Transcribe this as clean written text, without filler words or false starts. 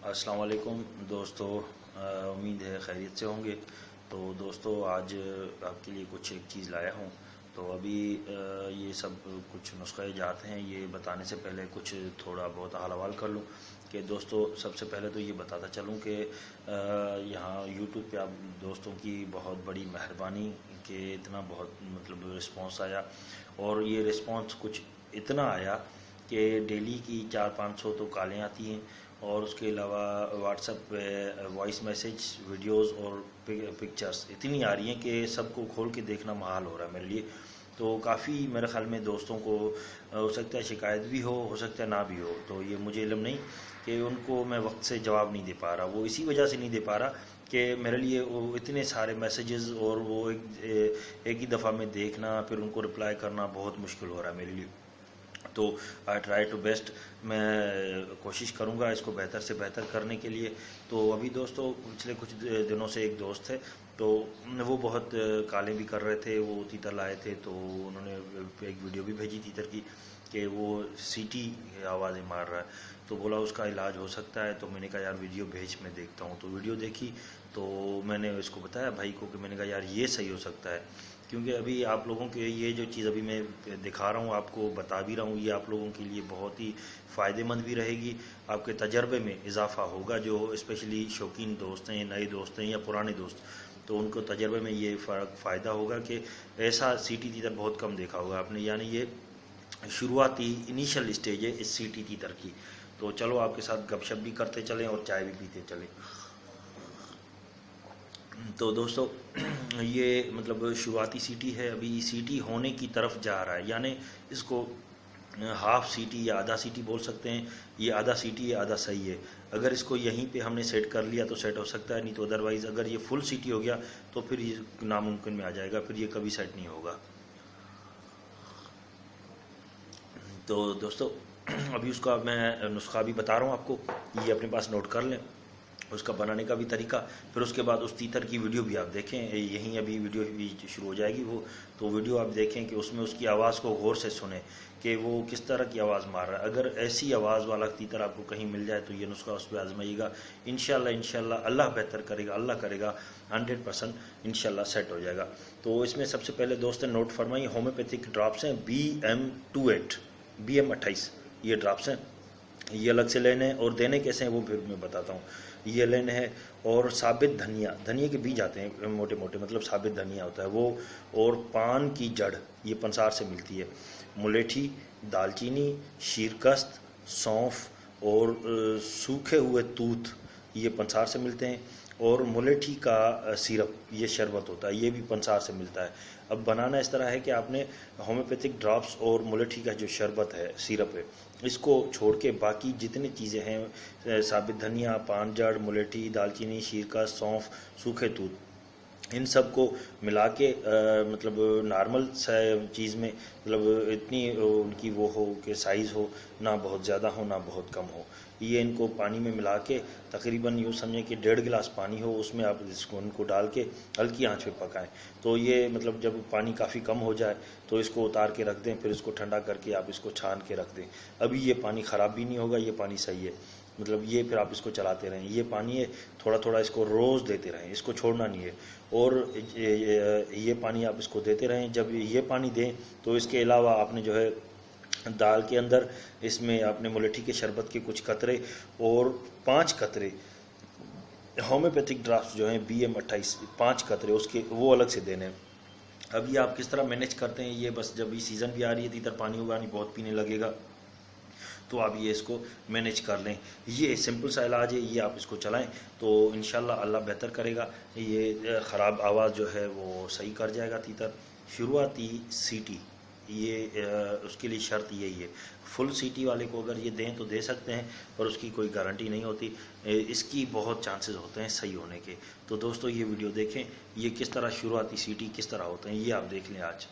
अस्सलाम वालेकुम दोस्तों, उम्मीद है खैरियत से होंगे। तो दोस्तों आज आपके लिए कुछ एक चीज़ लाया हूँ। तो अभी ये सब कुछ नुस्खे जाते हैं, ये बताने से पहले कुछ थोड़ा बहुत हाल हवाल कर लूँ कि दोस्तों सबसे पहले तो ये बताता चलूँ कि यहाँ यूट्यूब पे आप दोस्तों की बहुत बड़ी मेहरबानी कि इतना बहुत मतलब रिस्पांस आया। और ये रिस्पांस कुछ इतना आया कि डेली की 400-500 तो कॉलें आती हैं, और उसके अलावा व्हाट्सएप पे वॉइस मैसेज, वीडियोस और पिक्चर्स इतनी आ रही हैं कि सबको खोल के देखना महाल हो रहा है मेरे लिए। तो काफ़ी मेरे ख्याल में दोस्तों को हो सकता है शिकायत भी हो सकता है ना भी हो। तो ये मुझे इल्म नहीं कि उनको मैं वक्त से जवाब नहीं दे पा रहा। वो इसी वजह से नहीं दे पा रहा कि मेरे लिए वो इतने सारे मैसेजेस और वो एक ही दफ़ा में देखना फिर उनको रिप्लाई करना बहुत मुश्किल हो रहा है मेरे लिए। तो आई ट्राई टू बेस्ट, मैं कोशिश करूँगा इसको बेहतर से बेहतर करने के लिए। तो अभी दोस्तों पिछले कुछ दिनों से एक दोस्त है, तो वो बहुत काले भी कर रहे थे, वो तीतर लाए थे। तो उन्होंने एक वीडियो भी भेजी तीतर की कि वो सीटी आवाज़ें मार रहा है, तो बोला उसका इलाज हो सकता है। तो मैंने कहा यार वीडियो भेज, मैं देखता हूँ। तो वीडियो देखी तो मैंने इसको बताया भाई को कि मैंने कहा यार ये सही हो सकता है, क्योंकि अभी आप लोगों के ये जो चीज़ अभी मैं दिखा रहा हूँ, आपको बता भी रहा हूँ, ये आप लोगों के लिए बहुत ही फ़ायदेमंद भी रहेगी। आपके तजर्बे में इजाफा होगा, जो स्पेशली शौकीन दोस्त हैं, नए दोस्त हैं या पुराने दोस्त, तो उनको तजर्बे में ये फ़ायदा होगा कि ऐसा सीटी तीतर बहुत कम देखा होगा आपने। यानी ये शुरुआती इनिशियल स्टेज है इस सीटी तीतर की। तो चलो आपके साथ गपशप भी करते चलें और चाय भी पीते चलें। तो दोस्तों ये मतलब शुरुआती सीटी है, अभी सीटी होने की तरफ जा रहा है। यानी इसको हाफ सीटी या आधा सीटी बोल सकते हैं। ये आधा सीटी या आधा सही है। अगर इसको यहीं पे हमने सेट कर लिया तो सेट हो सकता है, नहीं तो अदरवाइज़ अगर ये फुल सीटी हो गया तो फिर ये नामुमकिन में आ जाएगा, फिर ये कभी सेट नहीं होगा। तो दोस्तों अभी उसका मैं नुस्खा भी बता रहा हूँ आपको, ये अपने पास नोट कर लें, उसका बनाने का भी तरीका। फिर उसके बाद उस तीतर की वीडियो भी आप देखें, यहीं अभी वीडियो भी शुरू हो जाएगी वो। तो वीडियो आप देखें कि उसमें उसकी आवाज़ को गौर से सुने कि वो किस तरह की आवाज़ मार रहा है। अगर ऐसी आवाज़ वाला तीतर आपको कहीं मिल जाए तो ये नुस्खा उस पर आजमाइएगा। इंशाल्लाह अल्लाह बेहतर करेगा, अल्लाह करेगा, 100% इंशाल्लाह सेट हो जाएगा। तो इसमें सबसे पहले दोस्त नोट फरमाइए, होम्योपैथिक ड्रॉप्स हैं BM28, BM28 ये ड्रॉप्स हैं। ये अलग से लेने हैं और देने कैसे हैं वो फिर मैं बताता हूँ। ये लेने हैं। और साबित धनिया, धनिया के बीज आते हैं मोटे मोटे, मतलब साबित धनिया होता है वो। और पान की जड़, ये पंसार से मिलती है। मुलेठी, दालचीनी, शीरकस्त, सौंफ और सूखे हुए तूत, ये पंसार से मिलते हैं। और मुलेठी का सिरप, ये शरबत होता है, ये भी पंसार से मिलता है। अब बनाना इस तरह है कि आपने होम्योपैथिक ड्रॉप्स और मुलेठी का जो शरबत है, सिरप है, इसको छोड़ के बाकी जितनी चीज़ें हैं, साबित धनिया, पान जड़, मुलेठी, दालचीनी, शीरकस्त, सौंफ, सूखे तूत, इन सब को मिला के मतलब नॉर्मल चीज़ में, मतलब इतनी उनकी वो हो कि साइज़ हो, ना बहुत ज़्यादा हो ना बहुत कम हो। ये इनको पानी में मिला के तकरीबन यूँ समझें कि 1.5 गिलास पानी हो, उसमें आप इसको उनको डाल के हल्की आंच पे पकाएं। तो ये मतलब जब पानी काफ़ी कम हो जाए तो इसको उतार के रख दें, फिर इसको ठंडा करके आप इसको छान के रख दें। अभी ये पानी ख़राब भी नहीं होगा, ये पानी सही है, मतलब ये फिर आप इसको चलाते रहें। ये पानी है, थोड़ा थोड़ा इसको रोज़ देते रहें, इसको छोड़ना नहीं है। और ये पानी आप इसको देते रहें। जब ये पानी दें तो इसके अलावा आपने जो है दाल के अंदर इसमें आपने मुलेठी के शरबत के कुछ कतरे और 5 कतरे होम्योपैथिक ड्राफ्ट जो हैं BM28, 5 कतरे उसके वो अलग से देने हैं। अब ये आप किस तरह मैनेज करते हैं, ये बस जब ये सीज़न भी आ रही है, तीतर पानी होगा नहीं, बहुत पीने लगेगा, तो आप ये इसको मैनेज कर लें। ये सिंपल सा इलाज है, ये आप इसको चलाएं तो इंशाल्लाह अल्लाह बेहतर करेगा। ये ख़राब आवाज़ जो है वो सही कर जाएगा तीतर। शुरुआती सीटी, ये उसके लिए शर्त यही है। फुल सीटी वाले को अगर ये दें तो दे सकते हैं, पर उसकी कोई गारंटी नहीं होती। इसकी बहुत चांसेस होते हैं सही होने के। तो दोस्तों ये वीडियो देखें, ये किस तरह शुरुआती सीटी किस तरह होते हैं, ये आप देख लें आज।